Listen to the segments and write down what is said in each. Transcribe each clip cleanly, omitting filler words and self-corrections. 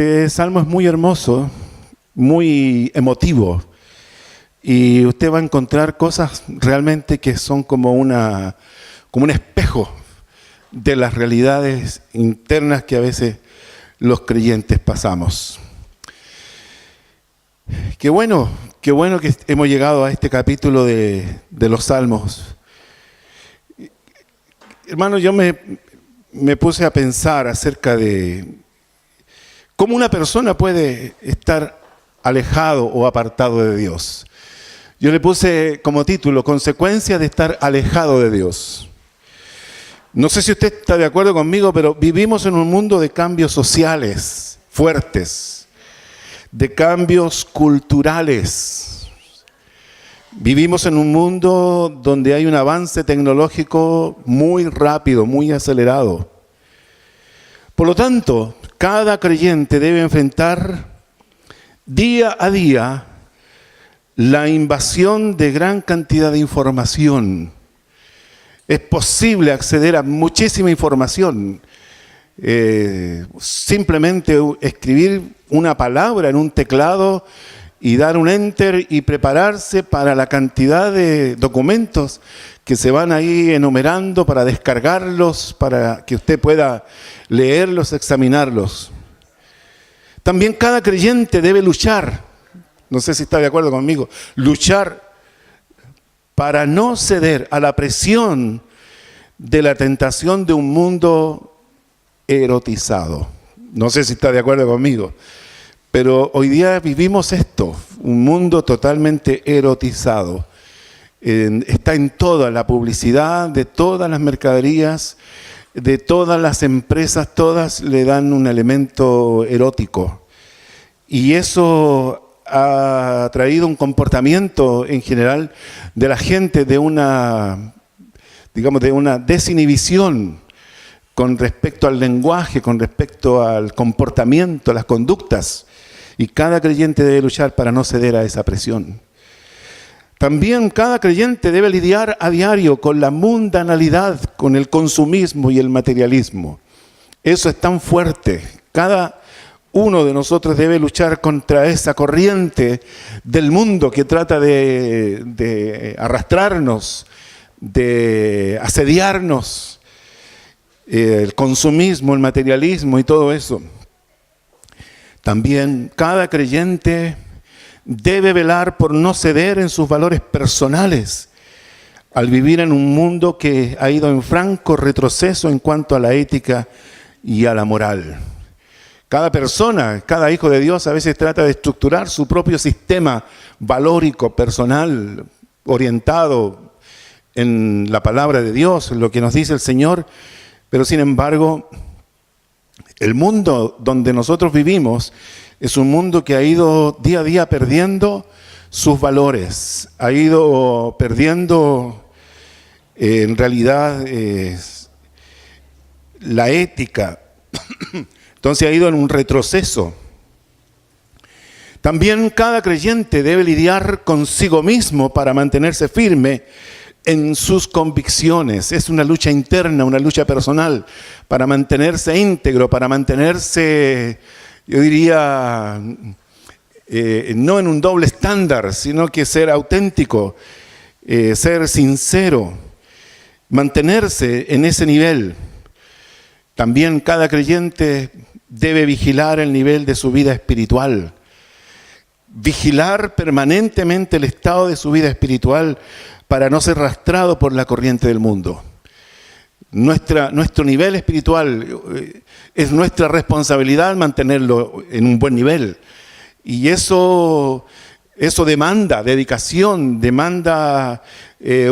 Este salmo es muy hermoso, muy emotivo, y usted va a encontrar cosas realmente que son como un espejo de las realidades internas que a veces los creyentes pasamos. Qué bueno que hemos llegado a este capítulo de los Salmos. Hermano, yo me puse a pensar acerca de cómo una persona puede estar alejado o apartado de Dios. Yo le puse como título, consecuencias de estar alejado de Dios. No sé si usted está de acuerdo conmigo, pero vivimos en un mundo de cambios sociales fuertes, de cambios culturales. Vivimos en un mundo donde hay un avance tecnológico muy rápido, muy acelerado. Por lo tanto, cada creyente debe enfrentar día a día la invasión de gran cantidad de información. Es posible acceder a muchísima información. Simplemente escribir una palabra en un teclado y dar un enter y prepararse para la cantidad de documentos que se van ahí enumerando para descargarlos, para que usted pueda leerlos, examinarlos. También cada creyente debe luchar, no sé si está de acuerdo conmigo, luchar para no ceder a la presión de la tentación de un mundo erotizado. No sé si está de acuerdo conmigo, pero hoy día vivimos esto, un mundo totalmente erotizado. Está en toda la publicidad, de todas las mercaderías, de todas las empresas, todas le dan un elemento erótico. Y eso ha traído un comportamiento en general de la gente de una desinhibición con respecto al lenguaje, con respecto al comportamiento, las conductas. Y cada creyente debe luchar para no ceder a esa presión. También cada creyente debe lidiar a diario con la mundanalidad, con el consumismo y el materialismo. Eso es tan fuerte. Cada uno de nosotros debe luchar contra esa corriente del mundo que trata de arrastrarnos, de asediarnos, el consumismo, el materialismo y todo eso. También cada creyente debe velar por no ceder en sus valores personales al vivir en un mundo que ha ido en franco retroceso en cuanto a la ética y a la moral. Cada persona, cada hijo de Dios a veces trata de estructurar su propio sistema valórico, personal, orientado en la palabra de Dios, en lo que nos dice el Señor, pero sin embargo, el mundo donde nosotros vivimos es un mundo que ha ido día a día perdiendo sus valores, ha ido perdiendo en realidad la ética. Entonces ha ido en un retroceso. También cada creyente debe lidiar consigo mismo para mantenerse firme en sus convicciones. Es una lucha interna, una lucha personal, para mantenerse íntegro, para mantenerse, yo diría, no en un doble estándar, sino que ser auténtico, ser sincero, mantenerse en ese nivel. También cada creyente debe vigilar el nivel de su vida espiritual, vigilar permanentemente el estado de su vida espiritual para no ser arrastrado por la corriente del mundo. Nuestro nivel espiritual es nuestra responsabilidad mantenerlo en un buen nivel. Y eso demanda dedicación, demanda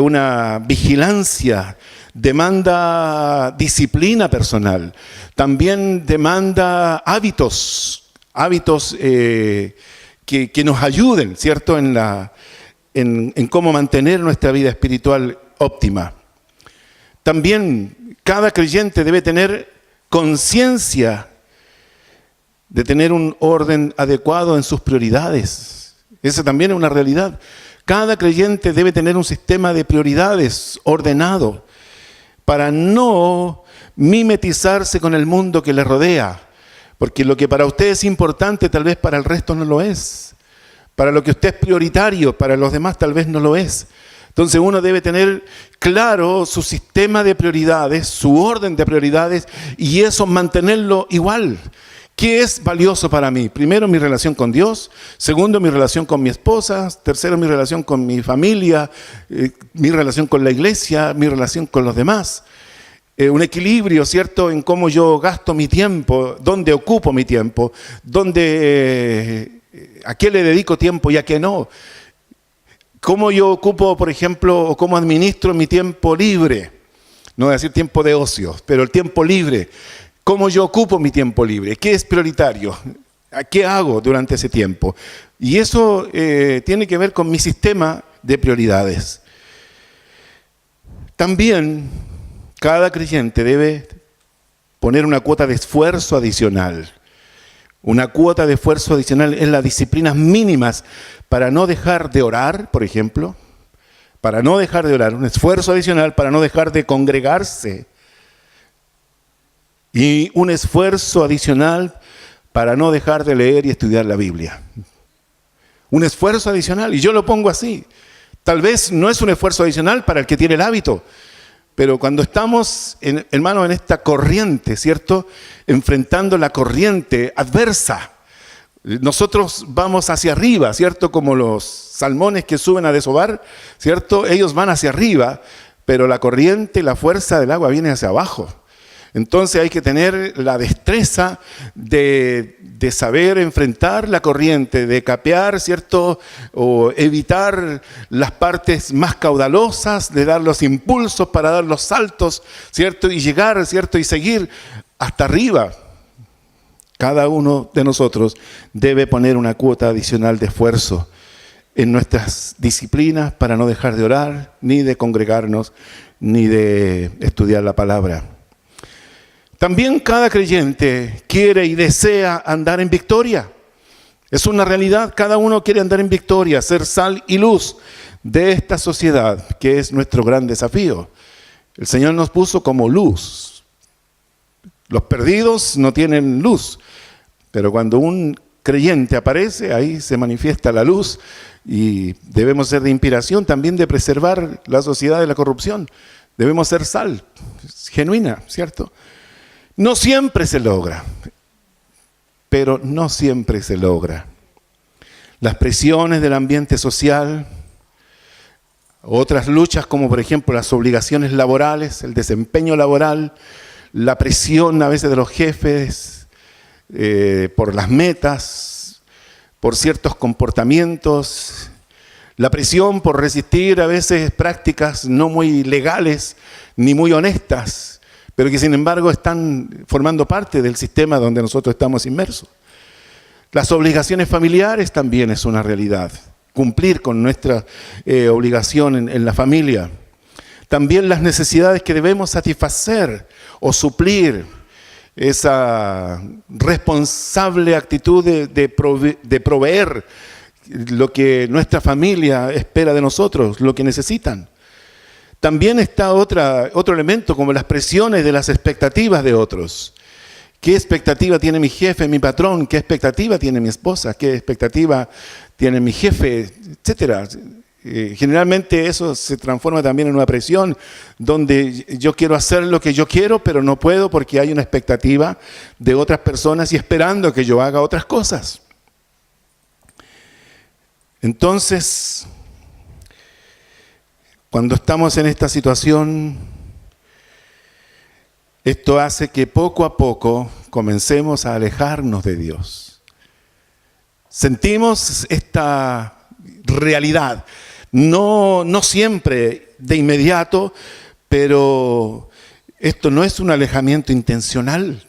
una vigilancia, demanda disciplina personal. También demanda hábitos que nos ayuden, ¿cierto?, en cómo mantener nuestra vida espiritual óptima. También cada creyente debe tener conciencia de tener un orden adecuado en sus prioridades. Esa también es una realidad. Cada creyente debe tener un sistema de prioridades ordenado para no mimetizarse con el mundo que le rodea, Porque lo que para usted es importante, tal vez para el resto no lo es. Para lo que usted es prioritario, para los demás tal vez no lo es. Entonces uno debe tener claro su sistema de prioridades, su orden de prioridades, y eso mantenerlo igual. ¿Qué es valioso para mí? Primero, mi relación con Dios. Segundo, mi relación con mi esposa. Tercero, mi relación con mi familia. Mi relación con la iglesia. Mi relación con los demás. Un equilibrio, ¿cierto?, en cómo yo gasto mi tiempo, dónde ocupo mi tiempo, a qué le dedico tiempo y a qué no. Cómo yo ocupo, por ejemplo, o cómo administro mi tiempo libre. No voy a decir tiempo de ocio, pero el tiempo libre. ¿Cómo yo ocupo mi tiempo libre? ¿Qué es prioritario? ¿Qué hago durante ese tiempo? Y eso tiene que ver con mi sistema de prioridades. También cada creyente debe poner una cuota de esfuerzo adicional. Una cuota de esfuerzo adicional en las disciplinas mínimas para no dejar de orar, por ejemplo. Para no dejar de orar. Un esfuerzo adicional para no dejar de congregarse. Y un esfuerzo adicional para no dejar de leer y estudiar la Biblia. Un esfuerzo adicional, y yo lo pongo así. Tal vez no es un esfuerzo adicional para el que tiene el hábito, pero cuando estamos, hermanos, en esta corriente, ¿cierto?, enfrentando la corriente adversa, nosotros vamos hacia arriba, ¿cierto?, como los salmones que suben a desovar, ¿cierto?, ellos van hacia arriba, pero la corriente, la fuerza del agua viene hacia abajo. Entonces hay que tener la destreza de saber enfrentar la corriente, de capear, ¿cierto?, o evitar las partes más caudalosas, de dar los impulsos para dar los saltos, ¿cierto?, y llegar, ¿cierto?, y seguir hasta arriba. Cada uno de nosotros debe poner una cuota adicional de esfuerzo en nuestras disciplinas para no dejar de orar, ni de congregarnos, ni de estudiar la palabra. También cada creyente quiere y desea andar en victoria. Es una realidad, cada uno quiere andar en victoria, ser sal y luz de esta sociedad, que es nuestro gran desafío. El Señor nos puso como luz. Los perdidos no tienen luz, pero cuando un creyente aparece, ahí se manifiesta la luz y debemos ser de inspiración también de preservar la sociedad de la corrupción. Debemos ser sal, genuina, ¿cierto? No siempre se logra, pero no siempre se logra. Las presiones del ambiente social, otras luchas como por ejemplo las obligaciones laborales, el desempeño laboral, la presión a veces de los jefes por las metas, por ciertos comportamientos, la presión por resistir a veces prácticas no muy legales ni muy honestas, pero que sin embargo están formando parte del sistema donde nosotros estamos inmersos. Las obligaciones familiares también es una realidad, cumplir con nuestra obligación en la familia. También las necesidades que debemos satisfacer o suplir, esa responsable actitud de proveer lo que nuestra familia espera de nosotros, lo que necesitan. También está otro elemento como las presiones de las expectativas de otros. ¿Qué expectativa tiene mi jefe, mi patrón? ¿Qué expectativa tiene mi esposa? ¿Qué expectativa tiene mi jefe? Etcétera. Generalmente eso se transforma también en una presión donde yo quiero hacer lo que yo quiero, pero no puedo porque hay una expectativa de otras personas y esperando que yo haga otras cosas. Entonces, cuando estamos en esta situación, esto hace que poco a poco comencemos a alejarnos de Dios. Sentimos esta realidad, no siempre de inmediato, pero esto no es un alejamiento intencional.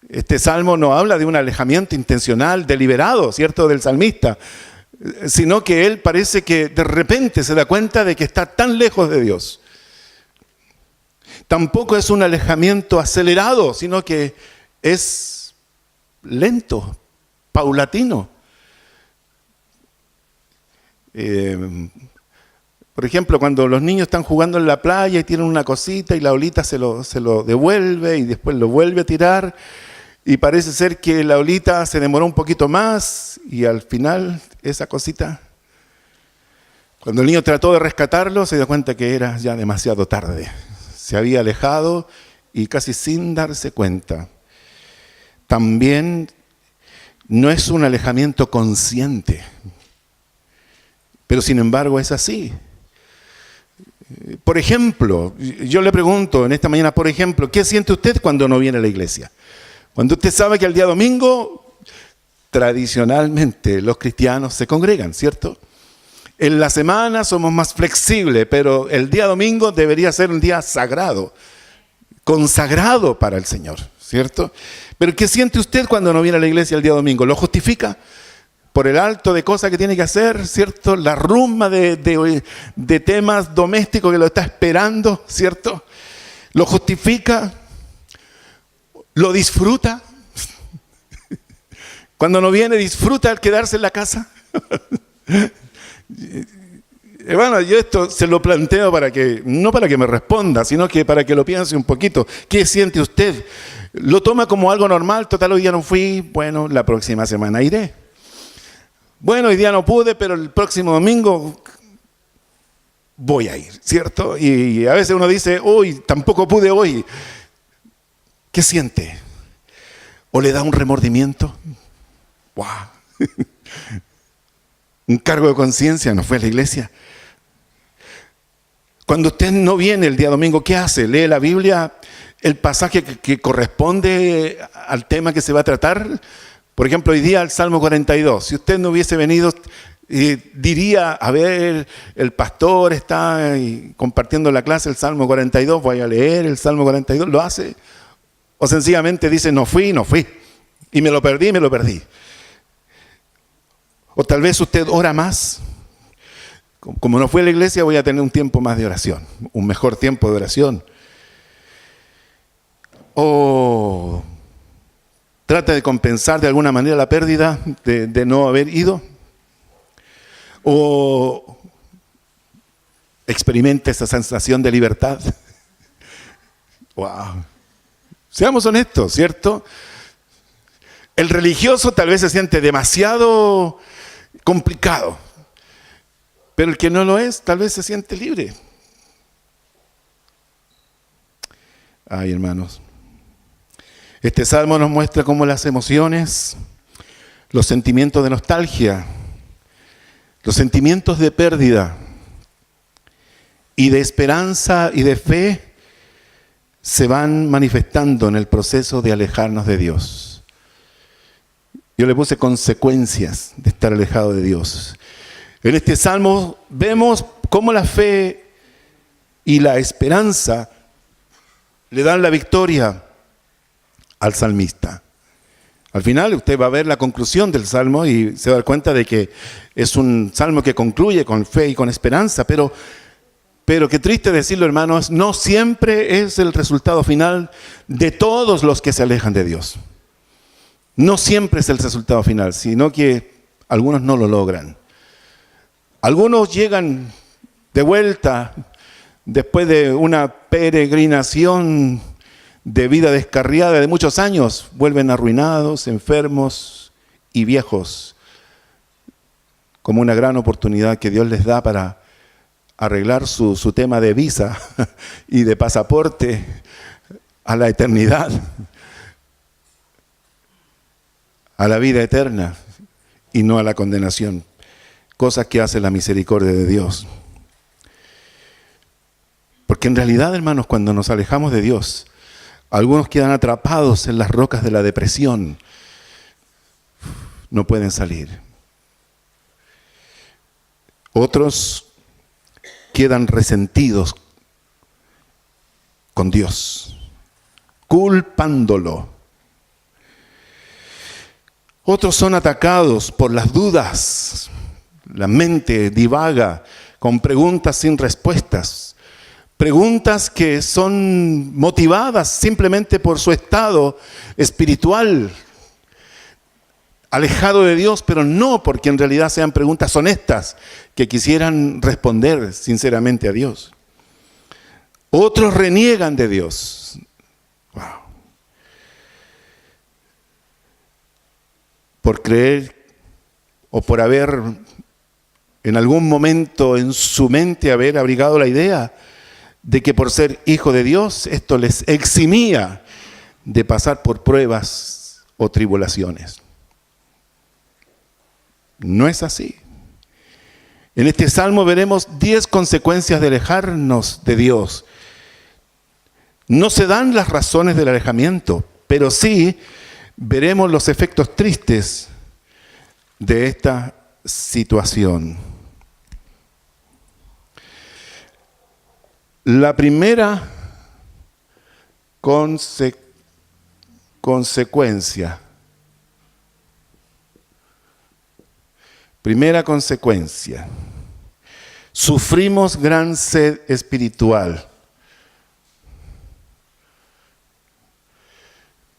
Este salmo no habla de un alejamiento intencional, deliberado, ¿cierto?, del salmista, sino que él parece que de repente se da cuenta de que está tan lejos de Dios. Tampoco es un alejamiento acelerado, sino que es lento, paulatino. Por ejemplo, cuando los niños están jugando en la playa y tienen una cosita y la olita se lo devuelve y después lo vuelve a tirar, Y parece ser que la olita se demoró un poquito más y al final esa cosita, cuando el niño trató de rescatarlo, se dio cuenta que era ya demasiado tarde. Se había alejado y casi sin darse cuenta. También no es un alejamiento consciente, pero sin embargo es así. Por ejemplo, yo le pregunto en esta mañana, por ejemplo, ¿qué siente usted cuando no viene a la iglesia? Cuando usted sabe que el día domingo, tradicionalmente los cristianos se congregan, ¿cierto? En la semana somos más flexibles, pero el día domingo debería ser un día sagrado, consagrado para el Señor, ¿cierto? Pero ¿qué siente usted cuando no viene a la iglesia el día domingo? ¿Lo justifica? Por el alto de cosas que tiene que hacer, ¿cierto? La rumba de temas domésticos que lo está esperando, ¿cierto? ¿Lo justifica? ¿Lo disfruta? Cuando no viene, ¿disfruta el quedarse en la casa? Hermano, yo esto se lo planteo no para que me responda, sino que para que lo piense un poquito. ¿Qué siente usted? ¿Lo toma como algo normal? Total, hoy día no fui, bueno, la próxima semana iré. Bueno, hoy día no pude, pero el próximo domingo voy a ir, ¿cierto? Y a veces uno dice, uy, tampoco pude hoy. ¿Qué siente? ¿O le da un remordimiento? ¡Wow! Un cargo de conciencia, no fue a la iglesia. Cuando usted no viene el día domingo, ¿qué hace? ¿Lee la Biblia, el pasaje que corresponde al tema que se va a tratar? Por ejemplo, hoy día el Salmo 42. Si usted no hubiese venido, diría, a ver, el pastor está compartiendo la clase, el Salmo 42, voy a leer el Salmo 42, ¿lo hace? O sencillamente dice, no fui, y me lo perdí. O tal vez usted ora más. Como no fue a la iglesia, voy a tener un tiempo más de oración, un mejor tiempo de oración. O trata de compensar de alguna manera la pérdida de no haber ido. O experimenta esa sensación de libertad. ¡Wow! Seamos honestos, ¿cierto? El religioso tal vez se siente demasiado complicado, pero el que no lo es tal vez se siente libre. Ay, hermanos. Este salmo nos muestra cómo las emociones, los sentimientos de nostalgia, los sentimientos de pérdida y de esperanza y de fe se van manifestando en el proceso de alejarnos de Dios. Yo le puse consecuencias de estar alejado de Dios. En este salmo vemos cómo la fe y la esperanza le dan la victoria al salmista. Al final usted va a ver la conclusión del salmo y se va a dar cuenta de que es un salmo que concluye con fe y con esperanza, pero qué triste decirlo, hermanos, no siempre es el resultado final de todos los que se alejan de Dios. No siempre es el resultado final, sino que algunos no lo logran. Algunos llegan de vuelta después de una peregrinación de vida descarriada de muchos años, vuelven arruinados, enfermos y viejos, como una gran oportunidad que Dios les da para arreglar su tema de visa y de pasaporte a la eternidad, a la vida eterna y no a la condenación. Cosas que hace la misericordia de Dios. Porque en realidad, hermanos, cuando nos alejamos de Dios, algunos quedan atrapados en las rocas de la depresión. No pueden salir. Otros quedan resentidos con Dios, culpándolo. Otros son atacados por las dudas. La mente divaga con preguntas sin respuestas. Preguntas que son motivadas simplemente por su estado espiritual, alejado de Dios, pero no porque en realidad sean preguntas honestas que quisieran responder sinceramente a Dios. Otros reniegan de Dios. Wow. por creer o por haber en algún momento en su mente haber abrigado la idea de que por ser hijo de Dios esto les eximía de pasar por pruebas o tribulaciones. No es así. En este salmo veremos 10 consecuencias de alejarnos de Dios. No se dan las razones del alejamiento, pero sí veremos los efectos tristes de esta situación. La primera consecuencia. Primera consecuencia. Sufrimos gran sed espiritual.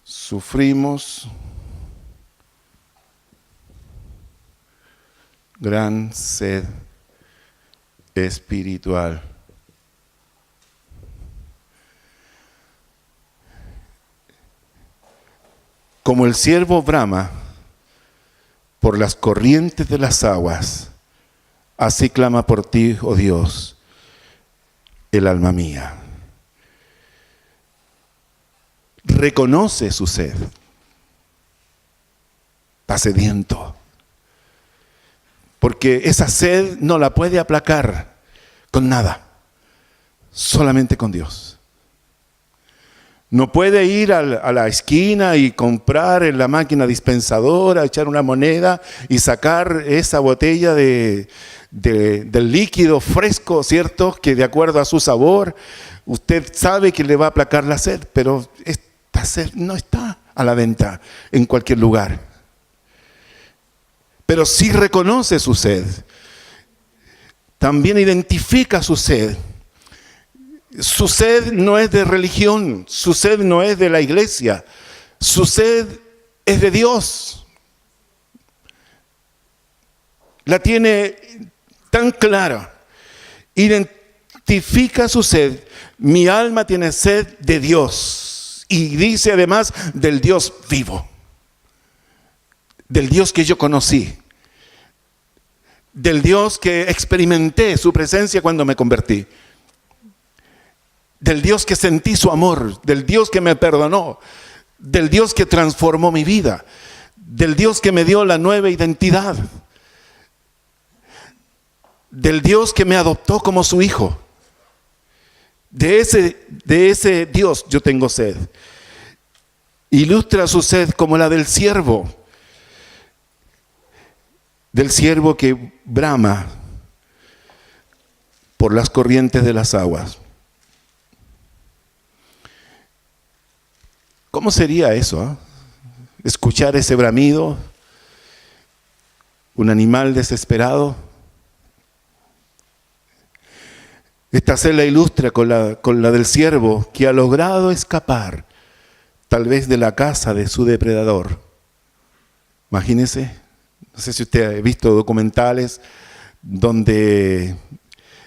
Sufrimos gran sed espiritual. Como el ciervo brama por las corrientes de las aguas, así clama por ti, oh Dios, el alma mía. Reconoce su sed. Está sediento. Porque esa sed no la puede aplacar con nada, solamente con Dios. No puede ir a la esquina y comprar en la máquina dispensadora, echar una moneda y sacar esa botella del líquido fresco, ¿cierto? Que de acuerdo a su sabor, usted sabe que le va a aplacar la sed, pero esta sed no está a la venta en cualquier lugar. Pero sí reconoce su sed. También identifica su sed. Su sed no es de religión, su sed no es de la iglesia, su sed es de Dios. La tiene tan clara. Identifica su sed. Mi alma tiene sed de Dios. Y dice además del Dios vivo. Del Dios que yo conocí. Del Dios que experimenté su presencia cuando me convertí. Del Dios que sentí su amor, del Dios que me perdonó, del Dios que transformó mi vida, del Dios que me dio la nueva identidad, del Dios que me adoptó como su hijo. De ese Dios yo tengo sed. Ilustra su sed como la del siervo que brama por las corrientes de las aguas. ¿Cómo sería eso? Escuchar ese bramido, un animal desesperado. Esta sed la ilustra con la del ciervo que ha logrado escapar, tal vez de la casa de su depredador. Imagínese, no sé si usted ha visto documentales donde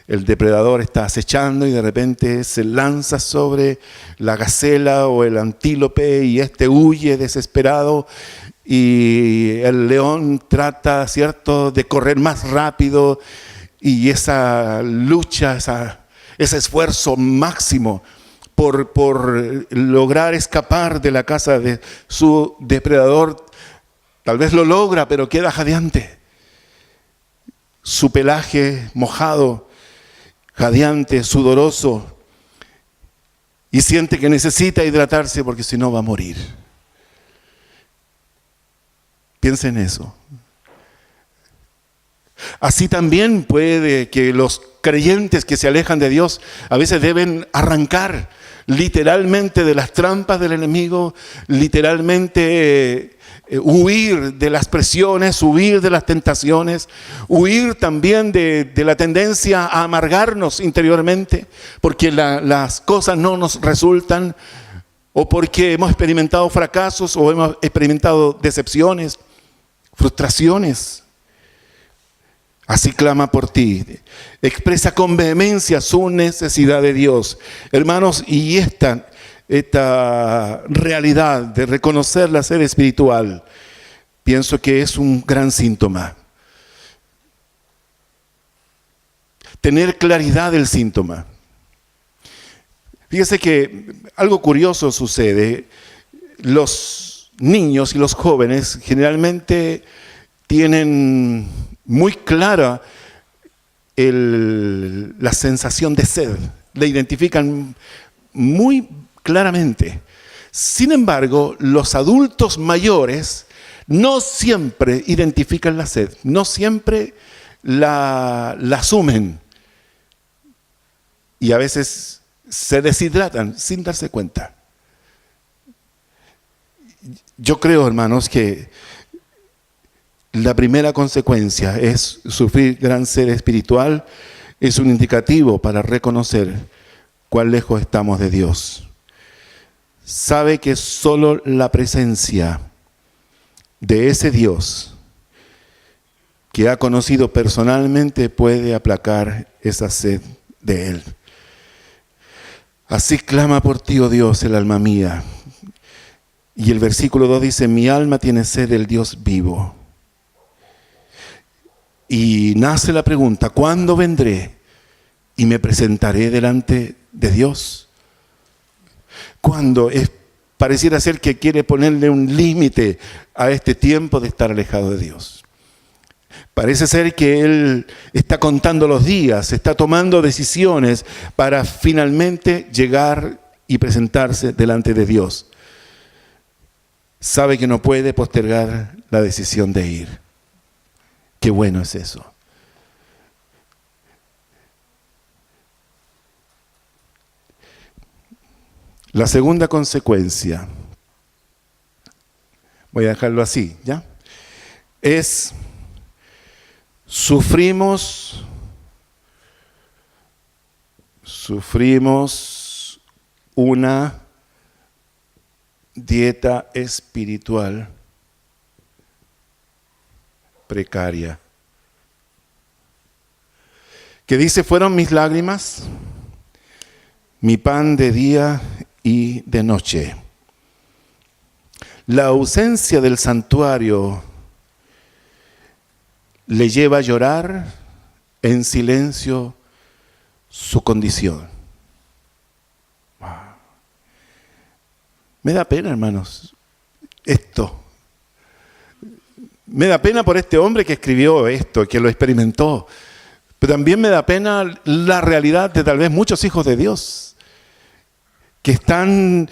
el depredador está acechando y de repente se lanza sobre la gacela o el antílope y este huye desesperado y el león trata, ¿cierto?, de correr más rápido y esa lucha, ese esfuerzo máximo por lograr escapar de la casa de su depredador, tal vez lo logra, pero queda jadeante. Su pelaje mojado, jadeante, sudoroso, y siente que necesita hidratarse porque si no va a morir. Piensa en eso. Así también puede que los creyentes que se alejan de Dios a veces deben arrancar literalmente de las trampas del enemigo, literalmente huir de las presiones, huir de las tentaciones, huir también de la tendencia a amargarnos interiormente porque las cosas no nos resultan o porque hemos experimentado fracasos o hemos experimentado decepciones, frustraciones. Así clama por ti. Expresa con vehemencia su necesidad de Dios. Hermanos, y esta realidad de reconocer la sed espiritual pienso que es un gran síntoma. Tener claridad del síntoma. Fíjese que algo curioso sucede. Los niños y los jóvenes generalmente tienen muy clara la sensación de sed. La identifican muy claramente. Sin embargo, los adultos mayores no siempre identifican la sed, no siempre la asumen. Y a veces se deshidratan sin darse cuenta. Yo creo, hermanos, que la primera consecuencia es sufrir gran sed espiritual. Es un indicativo para reconocer cuán lejos estamos de Dios. Sabe que solo la presencia de ese Dios que ha conocido personalmente puede aplacar esa sed de Él. Así clama por ti, oh Dios, el alma mía. Y el versículo 2 dice, mi alma tiene sed del Dios vivo. Y nace la pregunta, ¿cuándo vendré y me presentaré delante de Dios? ¿Cuándo? Pareciera ser que quiere ponerle un límite a este tiempo de estar alejado de Dios. Parece ser que Él está contando los días, está tomando decisiones para finalmente llegar y presentarse delante de Dios. Sabe que no puede postergar la decisión de ir. Qué bueno es eso. La segunda consecuencia, voy a dejarlo así, ¿ya? Es sufrimos una dieta espiritual precaria. Que dice, fueron mis lágrimas, mi pan de día y de noche. La ausencia del santuario le lleva a llorar en silencio su condición. Me da pena, hermanos, esto. Me da pena por este hombre que escribió esto, que lo experimentó. Pero también me da pena la realidad de tal vez muchos hijos de Dios que están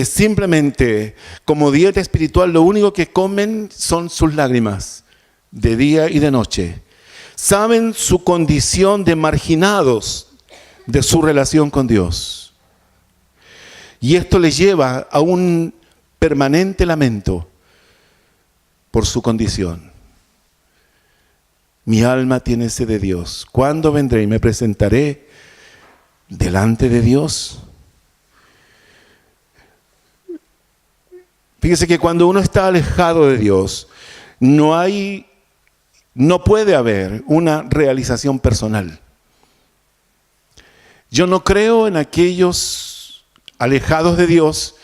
simplemente como dieta espiritual, lo único que comen son sus lágrimas de día y de noche. Saben su condición de marginados de su relación con Dios. Y esto les lleva a un permanente lamento por su condición. Mi alma tiene sed de Dios. ¿Cuándo vendré y me presentaré delante de Dios? Fíjese que cuando uno está alejado de Dios, no puede haber una realización personal. Yo no creo en aquellos alejados de Dios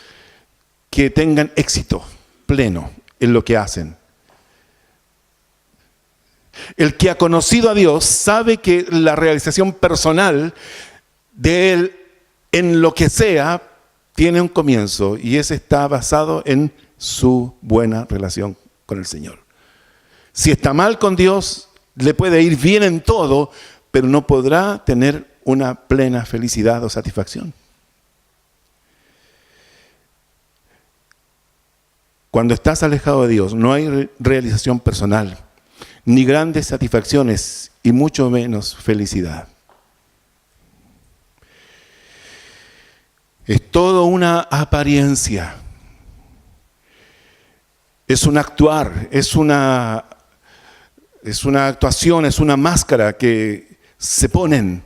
que tengan éxito pleno en lo que hacen. El que ha conocido a Dios sabe que la realización personal de Él en lo que sea tiene un comienzo y ese está basado en su buena relación con el Señor. Si está mal con Dios, le puede ir bien en todo, pero no podrá tener una plena felicidad o satisfacción. Cuando estás alejado de Dios, no hay realización personal, ni grandes satisfacciones y mucho menos felicidad. Es todo una apariencia. Es un actuar, es una actuación, es una máscara que se ponen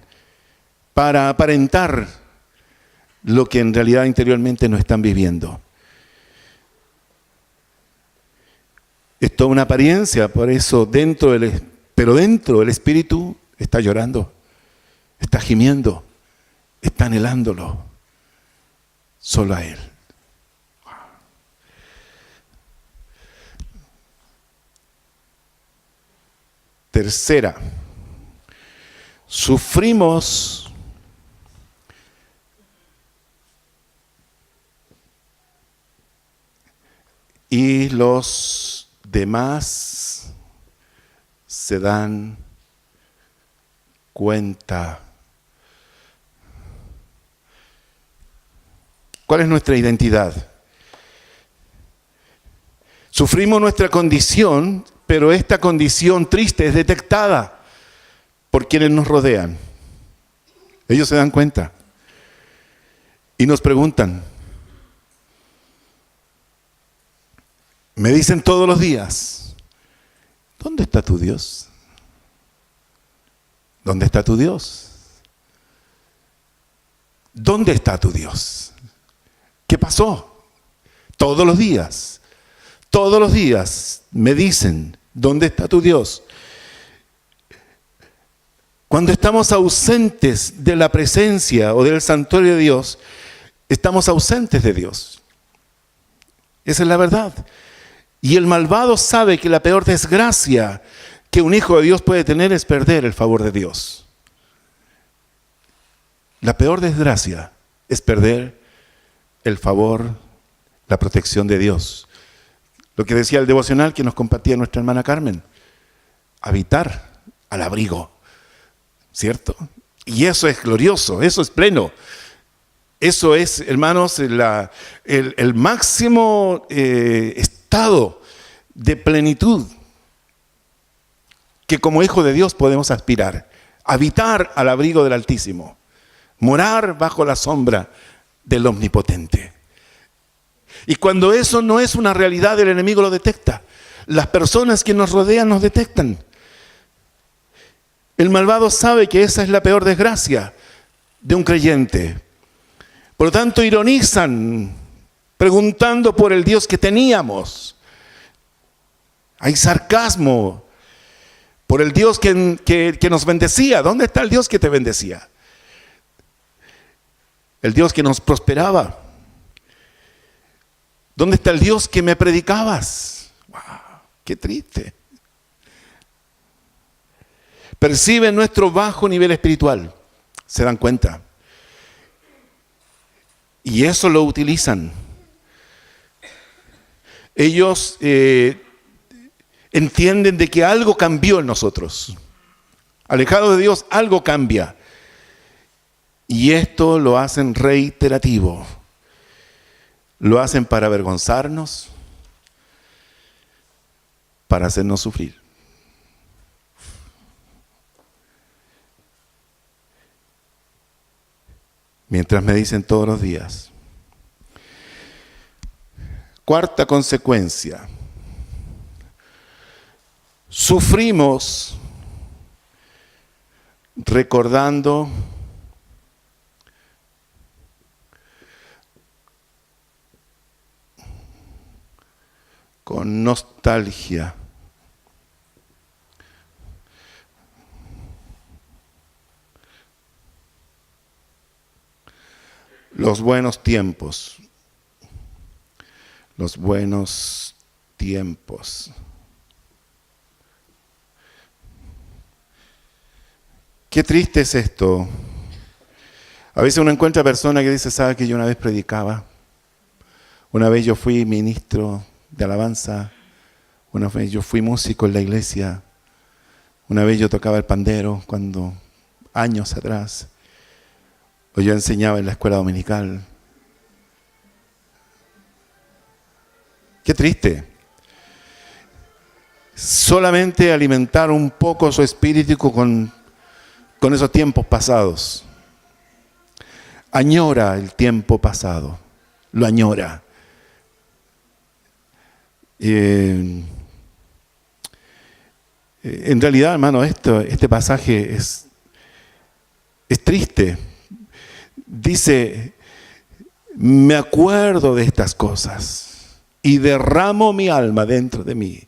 para aparentar lo que en realidad interiormente no están viviendo. Es toda una apariencia, por eso pero dentro el espíritu está llorando, está gimiendo, está anhelándolo. Solo a Él. Tercera, sufrimos y los demás se dan cuenta. ¿Cuál es nuestra identidad? Sufrimos nuestra condición, pero esta condición triste es detectada por quienes nos rodean. Ellos se dan cuenta y nos preguntan. Me dicen todos los días, ¿dónde está tu Dios? ¿Dónde está tu Dios? ¿Dónde está tu Dios? ¿Qué pasó? Todos los días me dicen, ¿dónde está tu Dios? Cuando estamos ausentes de la presencia o del santuario de Dios, estamos ausentes de Dios. Esa es la verdad. Y el malvado sabe que la peor desgracia que un hijo de Dios puede tener es perder el favor de Dios. La peor desgracia es perder el favor, la protección de Dios. Lo que decía el devocional que nos compartía nuestra hermana Carmen. Habitar al abrigo, ¿cierto? Y eso es glorioso, eso es pleno. Eso es, hermanos, el máximo estado de plenitud que como hijo de Dios podemos aspirar. Habitar al abrigo del Altísimo. Morar bajo la sombra del Omnipotente. Y cuando eso no es una realidad, el enemigo lo detecta. Las personas que nos rodean nos detectan. El malvado sabe que esa es la peor desgracia de un creyente. Por lo tanto, ironizan, preguntando por el Dios que teníamos. Hay sarcasmo por el Dios que nos bendecía. ¿Dónde está el Dios que te bendecía? El Dios que nos prosperaba. ¿Dónde está el Dios que me predicabas? ¡Wow! ¡Qué triste! Perciben nuestro bajo nivel espiritual. ¿Se dan cuenta? Y eso lo utilizan. Ellos entienden de que algo cambió en nosotros. Alejados de Dios, algo cambia. Y esto lo hacen reiterativo. Lo hacen para avergonzarnos, para hacernos sufrir. Mientras me dicen todos los días. Cuarta consecuencia. Sufrimos recordando con nostalgia los buenos tiempos. Los buenos tiempos. Qué triste es esto. A veces uno encuentra personas que dicen, ¿sabe que yo una vez predicaba? Una vez yo fui ministro de alabanza. Una vez yo fui músico en la iglesia. Una vez yo tocaba el pandero años atrás. O yo enseñaba en la escuela dominical. Qué triste. Solamente alimentar un poco su espíritu con esos tiempos pasados. Añora el tiempo pasado. Lo añora. En realidad, hermano, este pasaje es triste. Dice, me acuerdo de estas cosas y derramo mi alma dentro de mí.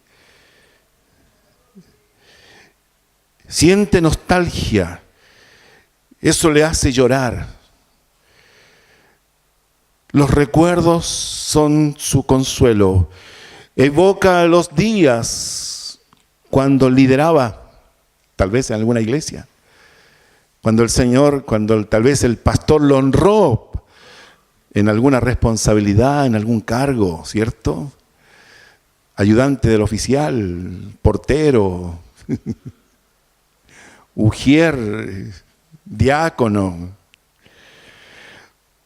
Siente nostalgia. Eso le hace llorar. Los recuerdos son su consuelo. Evoca los días cuando lideraba tal vez en alguna iglesia. Cuando tal vez el pastor lo honró en alguna responsabilidad, en algún cargo, ¿cierto? Ayudante del oficial, portero, ujier, diácono.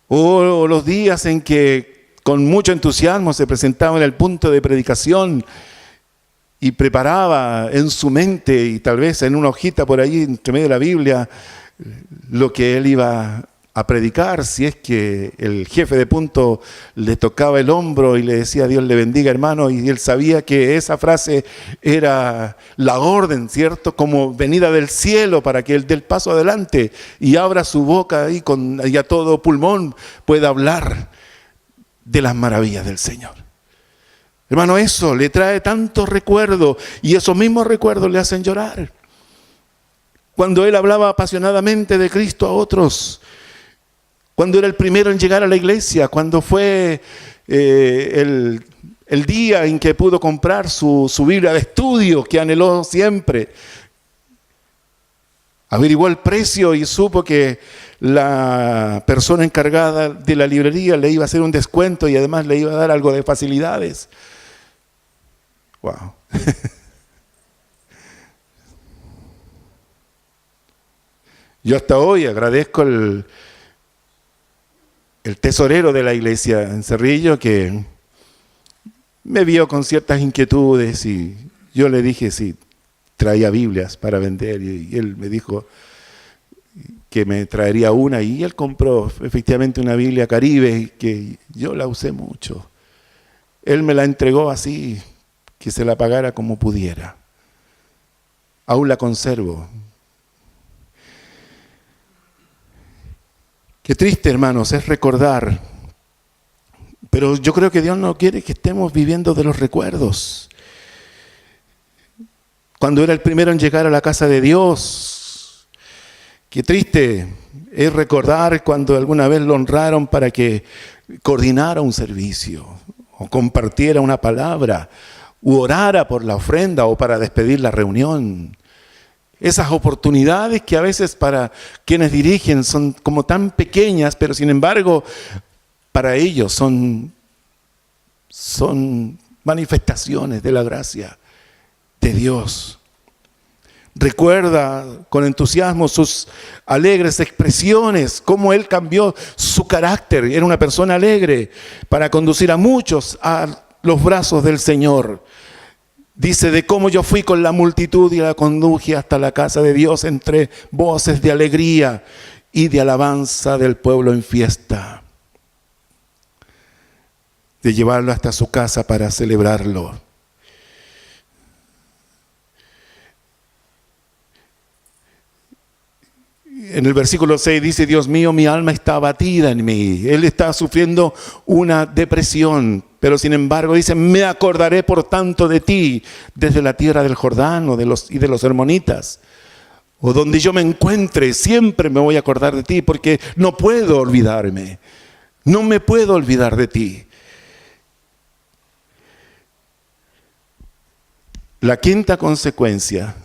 O los días en que con mucho entusiasmo se presentaba en el punto de predicación y preparaba en su mente y tal vez en una hojita por ahí entre medio de la Biblia lo que él iba a predicar, si es que el jefe de punto le tocaba el hombro y le decía Dios le bendiga, hermano, y él sabía que esa frase era la orden, ¿cierto? Como venida del cielo para que él dé el paso adelante y abra su boca ahí y a todo pulmón pueda hablar de las maravillas del Señor. Hermano, eso le trae tantos recuerdos y esos mismos recuerdos le hacen llorar. Cuando él hablaba apasionadamente de Cristo a otros, cuando era el primero en llegar a la iglesia, cuando fue el día en que pudo comprar su Biblia de estudio que anheló siempre, averiguó el precio y supo que la persona encargada de la librería le iba a hacer un descuento y además le iba a dar algo de facilidades. Wow. Yo hasta hoy agradezco el tesorero de la iglesia en Cerrillo que me vio con ciertas inquietudes y yo le dije si traía Biblias para vender y él me dijo que me traería una y él compró efectivamente una Biblia Caribe que yo la usé mucho. Él me la entregó así, que se la pagara como pudiera. Aún la conservo. Qué triste, hermanos, es recordar. Pero yo creo que Dios no quiere que estemos viviendo de los recuerdos. Cuando era el primero en llegar a la casa de Dios, qué triste es recordar cuando alguna vez lo honraron para que coordinara un servicio, o compartiera una palabra, u orara por la ofrenda, o para despedir la reunión. Esas oportunidades que a veces para quienes dirigen son como tan pequeñas, pero sin embargo para ellos son manifestaciones de la gracia de Dios. Recuerda con entusiasmo sus alegres expresiones, cómo él cambió su carácter. Era una persona alegre para conducir a muchos a los brazos del Señor. Dice de cómo yo fui con la multitud y la conduje hasta la casa de Dios entre voces de alegría y de alabanza del pueblo en fiesta. De llevarlo hasta su casa para celebrarlo. En el versículo 6 dice, Dios mío, mi alma está abatida en mí. Él está sufriendo una depresión, pero sin embargo dice, me acordaré por tanto de ti desde la tierra del Jordán y de los hermonitas. O donde yo me encuentre, siempre me voy a acordar de ti porque no puedo olvidarme. No me puedo olvidar de ti. La quinta consecuencia.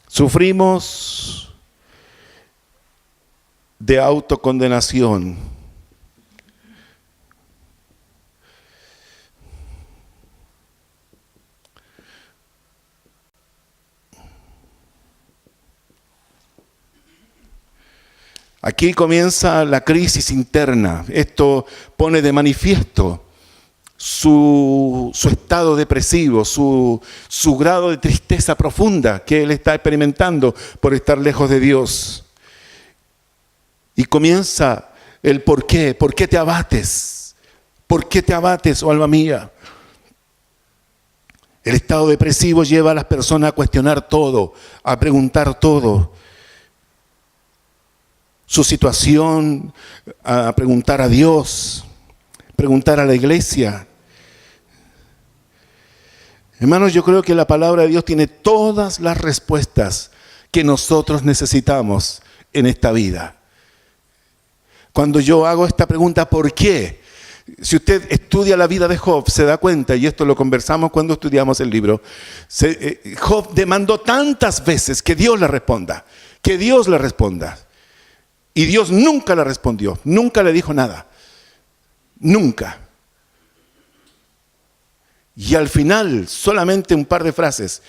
Sufrimos de autocondenación. Aquí comienza la crisis interna. Esto pone de manifiesto su estado depresivo, su grado de tristeza profunda que él está experimentando por estar lejos de Dios. Y comienza el por qué. ¿Por qué te abates? ¿Por qué te abates, oh alma mía? El estado depresivo lleva a las personas a cuestionar todo, a preguntar todo. Su situación, a preguntar a Dios, preguntar a la iglesia. Hermanos, yo creo que la palabra de Dios tiene todas las respuestas que nosotros necesitamos en esta vida. Cuando yo hago esta pregunta, ¿por qué? Si usted estudia la vida de Job, se da cuenta, y esto lo conversamos cuando estudiamos el libro, Job demandó tantas veces que Dios le responda, que Dios le responda. Y Dios nunca le respondió, nunca le dijo nada, nunca. Y al final, solamente un par de frases.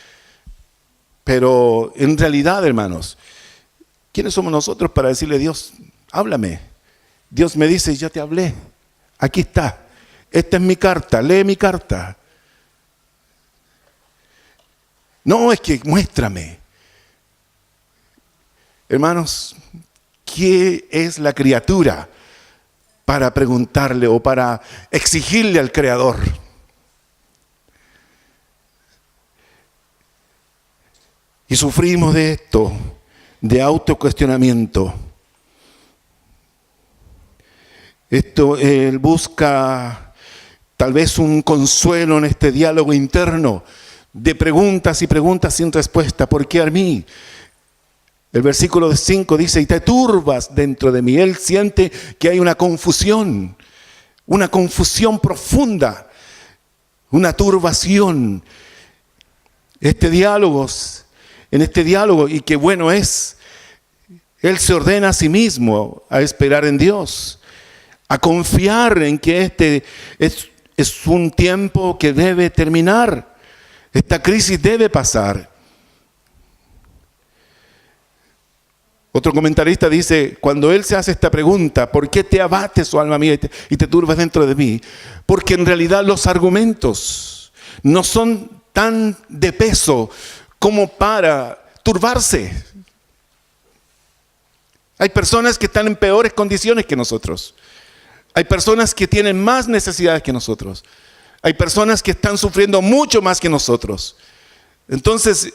Pero en realidad, hermanos, ¿quiénes somos nosotros para decirle a Dios, háblame? Dios me dice, ya te hablé, aquí está, esta es mi carta, lee mi carta. No, es que muéstrame. Hermanos, ¿qué es la criatura para preguntarle o para exigirle al Creador? Y sufrimos de esto, de autocuestionamiento. Él busca tal vez un consuelo en este diálogo interno de preguntas y preguntas sin respuesta. ¿Por qué a mí? El versículo 5 dice, y te turbas dentro de mí. Él siente que hay una confusión profunda, una turbación. En este diálogo, y qué bueno es, Él se ordena a sí mismo a esperar en Dios, a confiar en que este es un tiempo que debe terminar, esta crisis debe pasar. Otro comentarista dice, cuando Él se hace esta pregunta, ¿por qué te abates, oh alma mía, y te turbas dentro de mí? Porque en realidad los argumentos no son tan de peso como para turbarse. Hay personas que están en peores condiciones que nosotros. Hay personas que tienen más necesidades que nosotros. Hay personas que están sufriendo mucho más que nosotros. Entonces,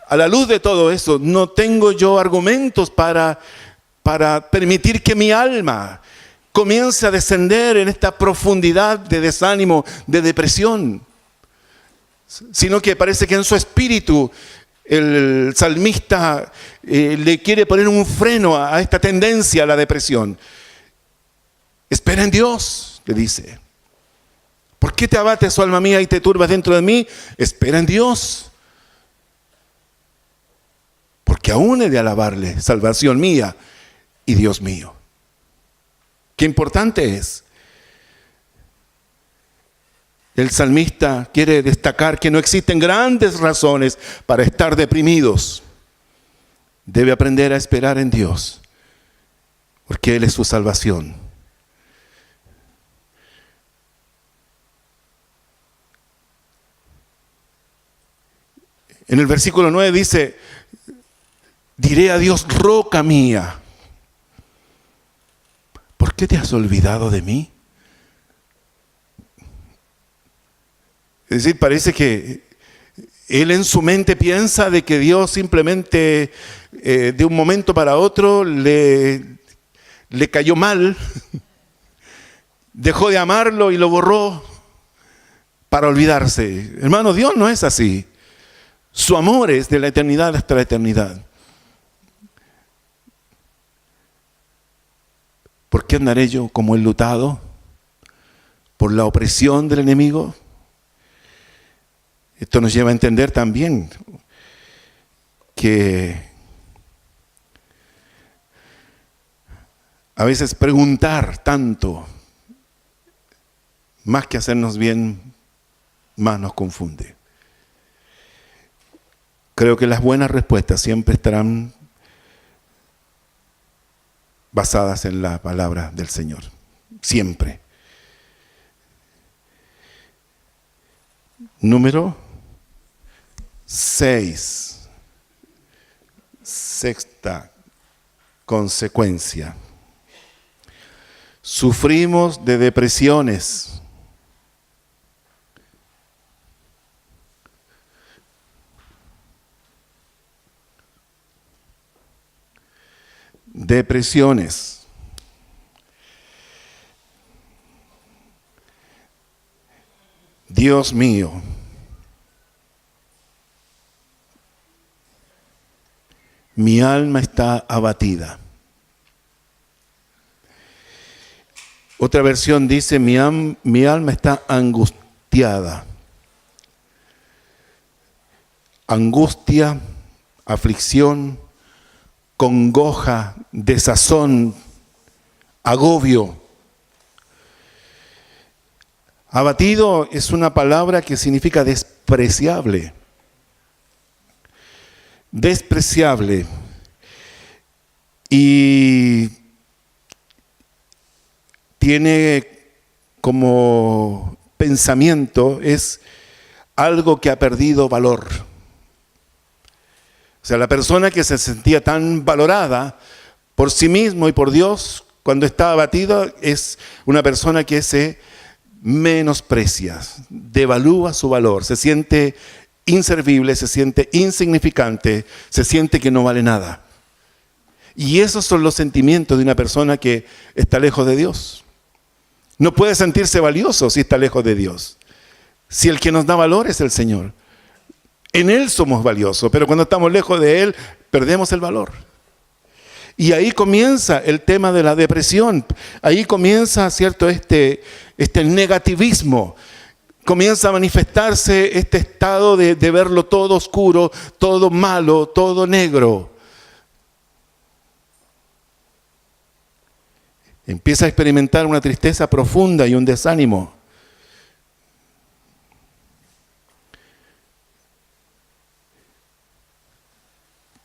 a la luz de todo eso, no tengo yo argumentos para permitir que mi alma comience a descender en esta profundidad de desánimo, de depresión. Sino que parece que en su espíritu el salmista le quiere poner un freno a esta tendencia a la depresión. Espera en Dios, le dice. ¿Por qué te abates, oh alma mía, y te turbas dentro de mí? Espera en Dios. Porque aún he de alabarle, salvación mía y Dios mío. Qué importante es. El salmista quiere destacar que no existen grandes razones para estar deprimidos. Debe aprender a esperar en Dios, porque Él es su salvación. En el versículo 9 dice, diré a Dios, roca mía, ¿por qué te has olvidado de mí? Es decir, parece que él en su mente piensa de que Dios simplemente de un momento para otro le cayó mal, dejó de amarlo y lo borró para olvidarse. Hermano, Dios no es así. Su amor es de la eternidad hasta la eternidad. ¿Por qué andaré yo como enlutado? ¿Por la opresión del enemigo? Esto nos lleva a entender también que a veces preguntar tanto, más que hacernos bien, más nos confunde. Creo que las buenas respuestas siempre estarán basadas en la palabra del Señor. Siempre. Número 6. Sexta consecuencia. Sufrimos de depresiones. Depresiones. Dios mío. Mi alma está abatida. Otra versión dice, mi alma está angustiada. Angustia, aflicción, congoja, desazón, agobio. Abatido es una palabra que significa despreciable. Despreciable. Y tiene como pensamiento, es algo que ha perdido valor. O sea, la persona que se sentía tan valorada por sí mismo y por Dios, cuando está abatida, es una persona que se menosprecia, devalúa su valor, se siente inservible, se siente insignificante, se siente que no vale nada. Y esos son los sentimientos de una persona que está lejos de Dios. No puede sentirse valioso si está lejos de Dios. Si el que nos da valor es el Señor. En Él somos valiosos, pero cuando estamos lejos de Él, perdemos el valor. Y ahí comienza el tema de la depresión. Ahí comienza, ¿cierto?, este negativismo. Comienza a manifestarse este estado de verlo todo oscuro, todo malo, todo negro. Empieza a experimentar una tristeza profunda y un desánimo.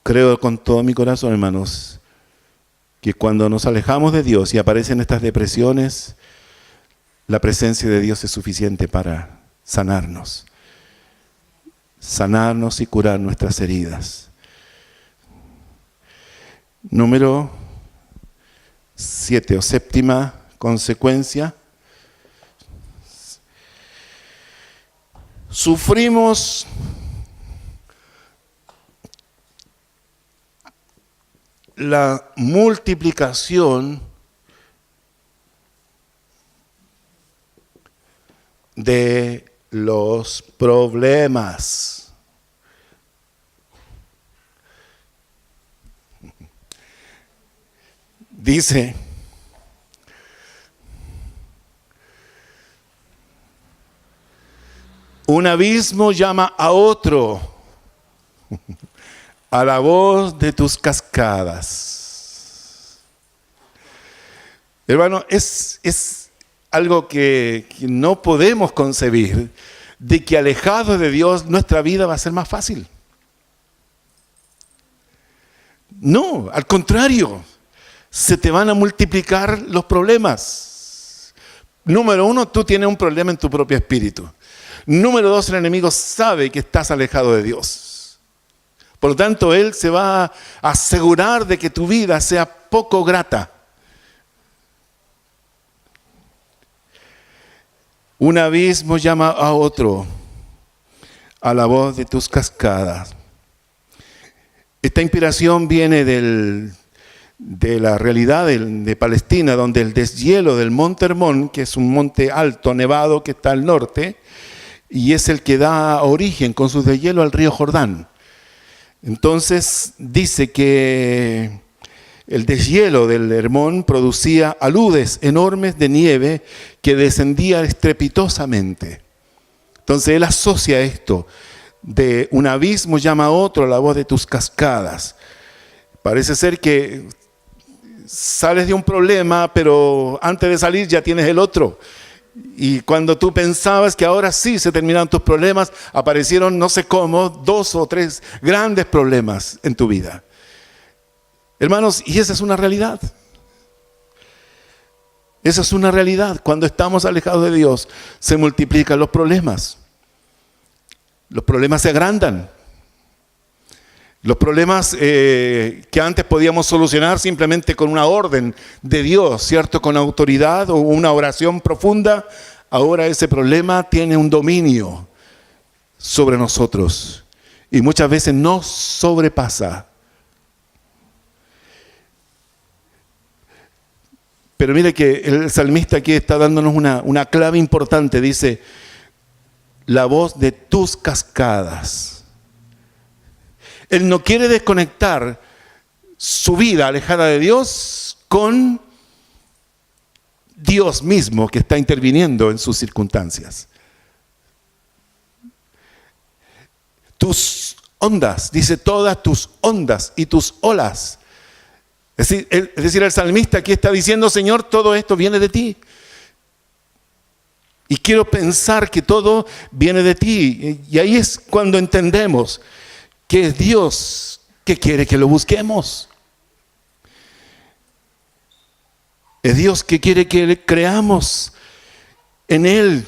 Creo con todo mi corazón, hermanos, que cuando nos alejamos de Dios y aparecen estas depresiones, la presencia de Dios es suficiente para sanarnos y curar nuestras heridas. Número 7 o séptima consecuencia. Sufrimos la multiplicación de los problemas. Dice, un abismo llama a otro a la voz de tus cascadas. Hermano, es algo que no podemos concebir, de que alejados de Dios nuestra vida va a ser más fácil. No, al contrario, se te van a multiplicar los problemas. Número 1, tú tienes un problema en tu propio espíritu. Número 2, el enemigo sabe que estás alejado de Dios. Por lo tanto, él se va a asegurar de que tu vida sea poco grata. Un abismo llama a otro a la voz de tus cascadas. Esta inspiración viene de la realidad de Palestina, donde el deshielo del monte Hermón, que es un monte alto, nevado, que está al norte, y es el que da origen con sus deshielo al río Jordán. Entonces dice que el deshielo del Hermón producía aludes enormes de nieve que descendía estrepitosamente. Entonces él asocia esto de un abismo llama a otro a la voz de tus cascadas. Parece ser que sales de un problema, pero antes de salir ya tienes el otro. Y cuando tú pensabas que ahora sí se terminaron tus problemas, aparecieron no sé cómo 2 o 3 grandes problemas en tu vida. Hermanos, y esa es una realidad. Esa es una realidad. Cuando estamos alejados de Dios, se multiplican los problemas. Los problemas se agrandan. Los problemas que antes podíamos solucionar simplemente con una orden de Dios, ¿cierto? Con autoridad o una oración profunda, ahora ese problema tiene un dominio sobre nosotros y muchas veces nos sobrepasa. Pero mire que el salmista aquí está dándonos una clave importante, dice, la voz de tus cascadas. Él no quiere desconectar su vida alejada de Dios con Dios mismo que está interviniendo en sus circunstancias. Tus ondas, dice todas tus ondas y tus olas. Es decir, el salmista aquí está diciendo, Señor, todo esto viene de ti. Y quiero pensar que todo viene de ti. Y ahí es cuando entendemos que es Dios que quiere que lo busquemos. Es Dios que quiere que creamos en Él.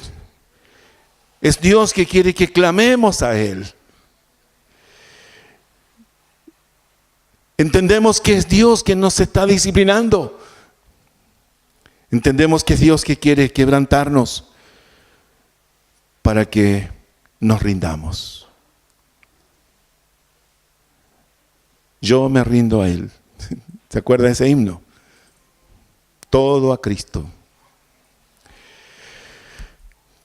Es Dios que quiere que clamemos a Él. Entendemos que es Dios que nos está disciplinando. Entendemos que es Dios que quiere quebrantarnos para que nos rindamos. Yo me rindo a Él. ¿Se acuerda de ese himno? Todo a Cristo.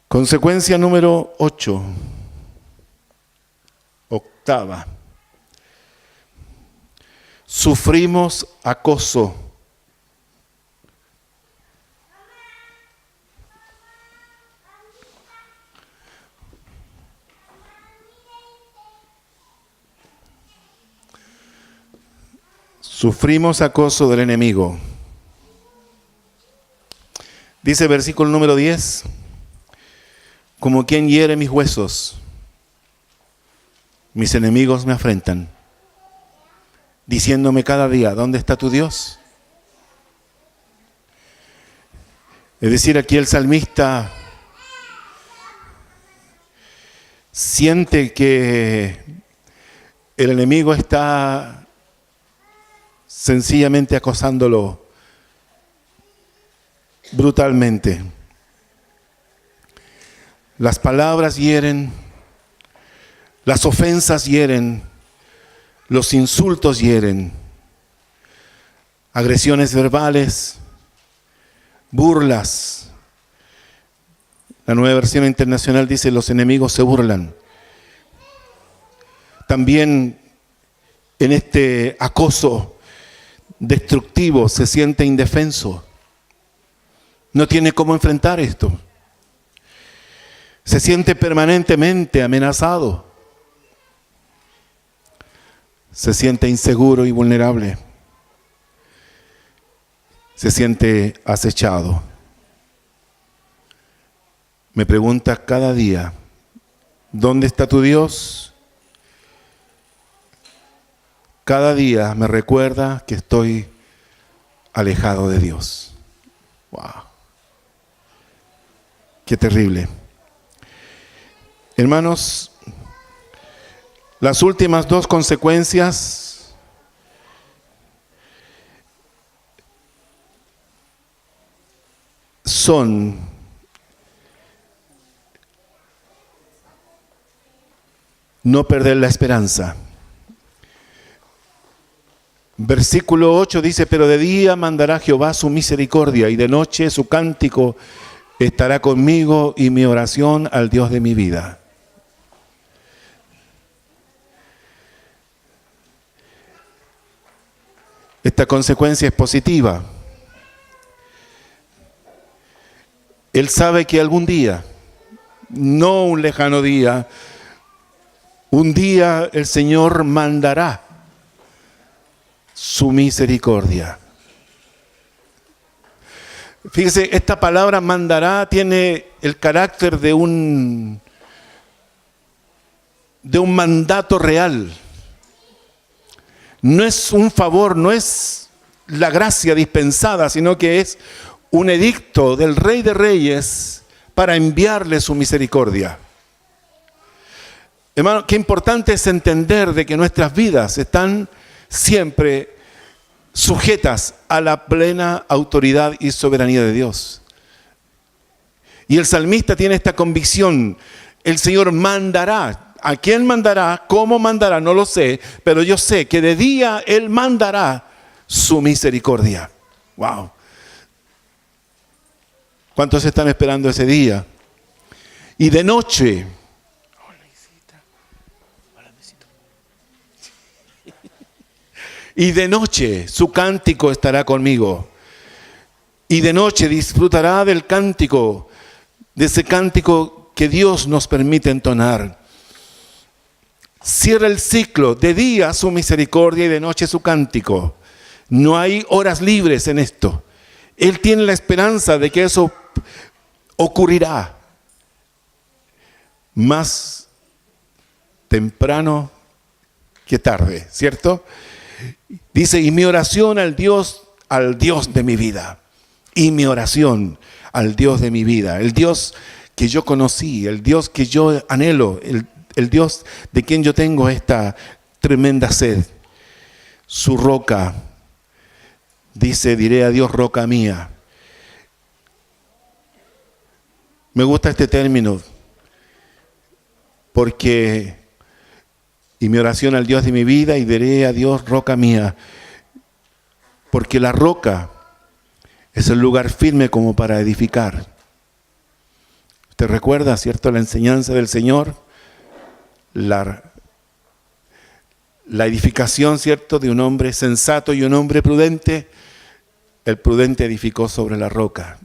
Consecuencia número 8. Octava. Sufrimos acoso. Sufrimos acoso del enemigo. Dice versículo número 10, como quien hiere mis huesos, mis enemigos me afrentan, diciéndome cada día, ¿dónde está tu Dios? Es decir, aquí el salmista siente que el enemigo está sencillamente acosándolo brutalmente. Las palabras hieren, las ofensas hieren, los insultos hieren, agresiones verbales, burlas. La Nueva Versión Internacional dice, los enemigos se burlan. También en este acoso destructivo se siente indefenso. No tiene cómo enfrentar esto. Se siente permanentemente amenazado. Se siente inseguro y vulnerable. Se siente acechado. Me pregunta cada día, ¿dónde está tu Dios? Cada día me recuerda que estoy alejado de Dios. Wow. Qué terrible. Hermanos, las últimas dos consecuencias son no perder la esperanza. Versículo 8 dice, pero de día mandará Jehová su misericordia y de noche su cántico estará conmigo y mi oración al Dios de mi vida. Esta consecuencia es positiva. Él sabe que algún día, no un lejano día, un día el Señor mandará su misericordia. Fíjese, esta palabra mandará tiene el carácter de un mandato real. No es un favor, no es la gracia dispensada, sino que es un edicto del Rey de Reyes para enviarle su misericordia. Hermano, qué importante es entender de que nuestras vidas están siempre sujetas a la plena autoridad y soberanía de Dios. Y el salmista tiene esta convicción, el Señor mandará. ¿A quién mandará? ¿Cómo mandará? No lo sé, pero yo sé que de día Él mandará su misericordia. Wow. ¿Cuántos están esperando ese día? Y de noche. Y de noche su cántico estará conmigo. Y de noche disfrutará del cántico, de ese cántico que Dios nos permite entonar. Cierra el ciclo, de día su misericordia y de noche su cántico. No hay horas libres en esto. Él tiene la esperanza de que eso ocurrirá más temprano que tarde, ¿cierto? Dice, y mi oración al Dios de mi vida. Y mi oración al Dios de mi vida. El Dios que yo conocí, el Dios que yo anhelo, el Dios de quien yo tengo esta tremenda sed. Su roca, dice, diré a Dios, roca mía. Me gusta este término, porque, y mi oración al Dios de mi vida, y diré a Dios, roca mía, porque la roca es el lugar firme como para edificar. ¿Usted recuerda, cierto, la enseñanza del Señor? La edificación, cierto, de un hombre sensato y un hombre prudente. El prudente edificó sobre la roca.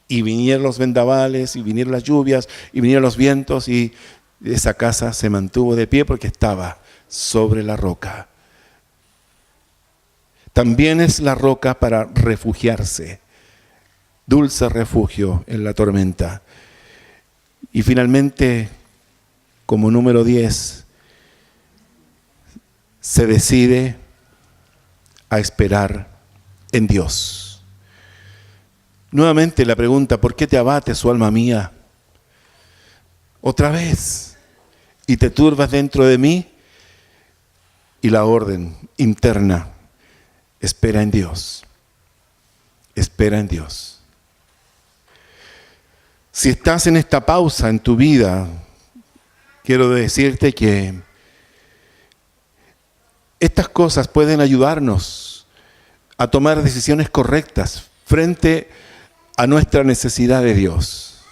Y vinieron los vendavales, y vinieron las lluvias, y vinieron los vientos, y esa casa se mantuvo de pie porque estaba sobre la roca. También es la roca para refugiarse. Dulce refugio en la tormenta. Y finalmente, como número 10, se decide a esperar en Dios. Nuevamente la pregunta, ¿por qué te abates, oh alma mía? Otra vez. Y te turbas dentro de mí. Y la orden interna, espera en Dios. Espera en Dios. Si estás en esta pausa en tu vida, quiero decirte que estas cosas pueden ayudarnos a tomar decisiones correctas frente a nuestra necesidad de Dios.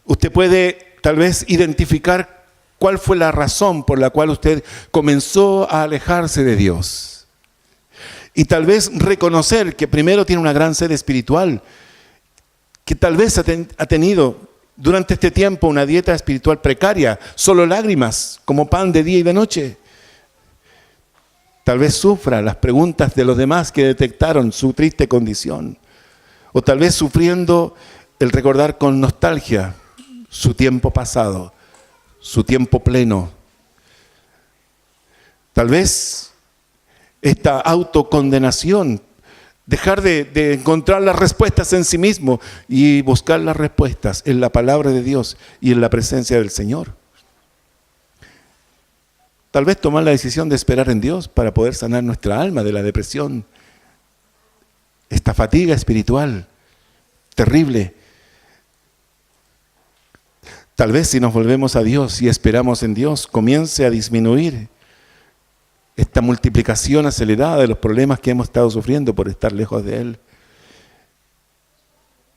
Usted puede tal vez identificar cuál fue la razón por la cual usted comenzó a alejarse de Dios. Y tal vez reconocer que primero tiene una gran sed espiritual, que tal vez ha tenido durante este tiempo una dieta espiritual precaria, solo lágrimas como pan de día y de noche. Tal vez sufra las preguntas de los demás que detectaron su triste condición. O tal vez sufriendo el recordar con nostalgia su tiempo pasado, su tiempo pleno. Tal vez esta autocondenación, dejar de encontrar las respuestas en sí mismo y buscar las respuestas en la palabra de Dios y en la presencia del Señor. Tal vez tomar la decisión de esperar en Dios para poder sanar nuestra alma de la depresión, esta fatiga espiritual terrible. Tal vez si nos volvemos a Dios y esperamos en Dios, comience a disminuir esta multiplicación acelerada de los problemas que hemos estado sufriendo por estar lejos de Él.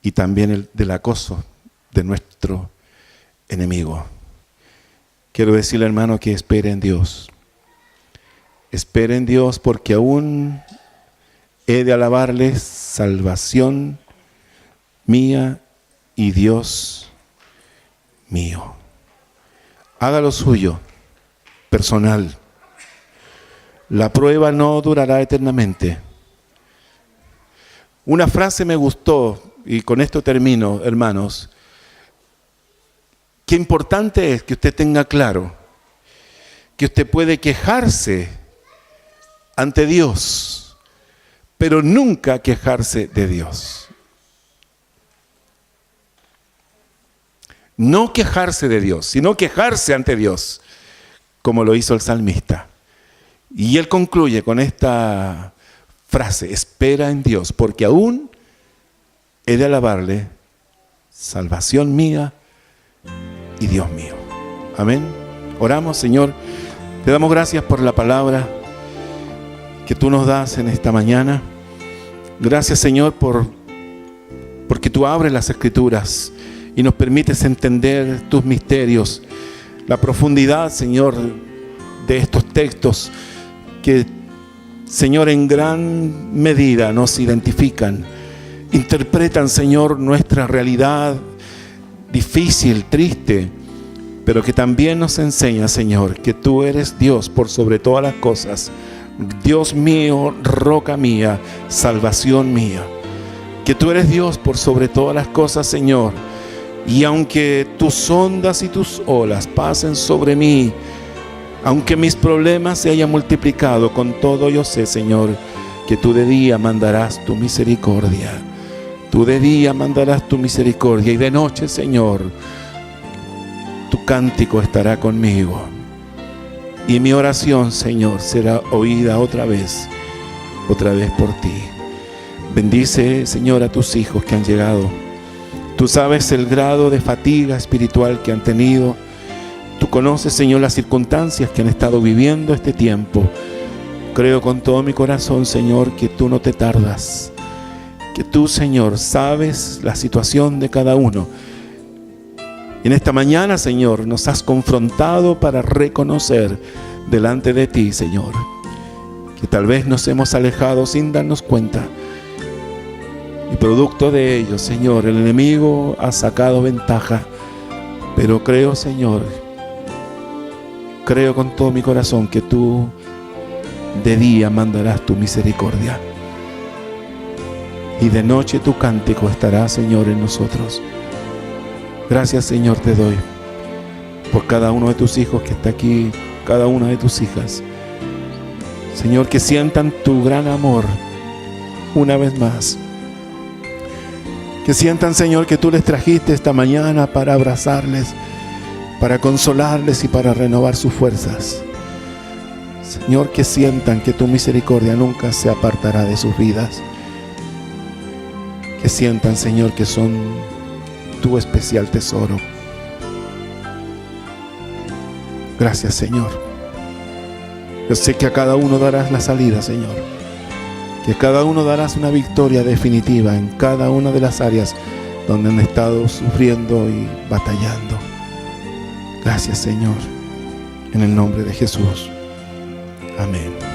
Y también del acoso de nuestro enemigo. Quiero decirle, hermano, que espere en Dios. Espere en Dios porque aún he de alabarle, salvación mía y Dios mío. Haga lo suyo, personal. La prueba no durará eternamente. Una frase me gustó, y con esto termino, hermanos. Qué importante es que usted tenga claro que usted puede quejarse ante Dios, pero nunca quejarse de Dios. No quejarse de Dios, sino quejarse ante Dios, como lo hizo el salmista. Y él concluye con esta frase, espera en Dios, porque aún he de alabarle, salvación mía y Dios mío. Amén. Oramos, Señor. Te damos gracias por la palabra que tú nos das en esta mañana. Gracias, Señor, porque tú abres las Escrituras y nos permites entender tus misterios, la profundidad, Señor, de estos textos que Señor, en gran medida nos identifican, interpretan, Señor, nuestra realidad difícil, triste, pero que también nos enseña, Señor, que tú eres Dios por sobre todas las cosas. Dios mío, roca mía, salvación mía. Que tú eres Dios por sobre todas las cosas, Señor. Y aunque tus ondas y tus olas pasen sobre mí, aunque mis problemas se hayan multiplicado, con todo yo sé, Señor, que tú de día mandarás tu misericordia. Tú de día mandarás tu misericordia y de noche, Señor, tu cántico estará conmigo. Y mi oración, Señor, será oída otra vez por ti. Bendice, Señor, a tus hijos que han llegado. Tú sabes el grado de fatiga espiritual que han tenido. Tú conoces, Señor, las circunstancias que han estado viviendo este tiempo. Creo con todo mi corazón, Señor, que tú no te tardas. Que tú, Señor, sabes la situación de cada uno. En esta mañana, Señor, nos has confrontado para reconocer delante de ti, Señor, que tal vez nos hemos alejado sin darnos cuenta. Y producto de ello, Señor, el enemigo ha sacado ventaja. Pero creo, Señor, creo con todo mi corazón que tú de día mandarás tu misericordia. Y de noche tu cántico estará, Señor, en nosotros. Gracias, Señor, te doy por cada uno de tus hijos que está aquí, cada una de tus hijas. Señor, que sientan tu gran amor una vez más. Que sientan, Señor, que tú les trajiste esta mañana para abrazarles, para consolarles y para renovar sus fuerzas. Señor, que sientan que tu misericordia nunca se apartará de sus vidas. Que sientan, Señor, que son tu especial tesoro. Gracias, Señor. Yo sé que a cada uno darás la salida, Señor. Que a cada uno darás una victoria definitiva en cada una de las áreas donde han estado sufriendo y batallando. Gracias, Señor. En el nombre de Jesús. Amén.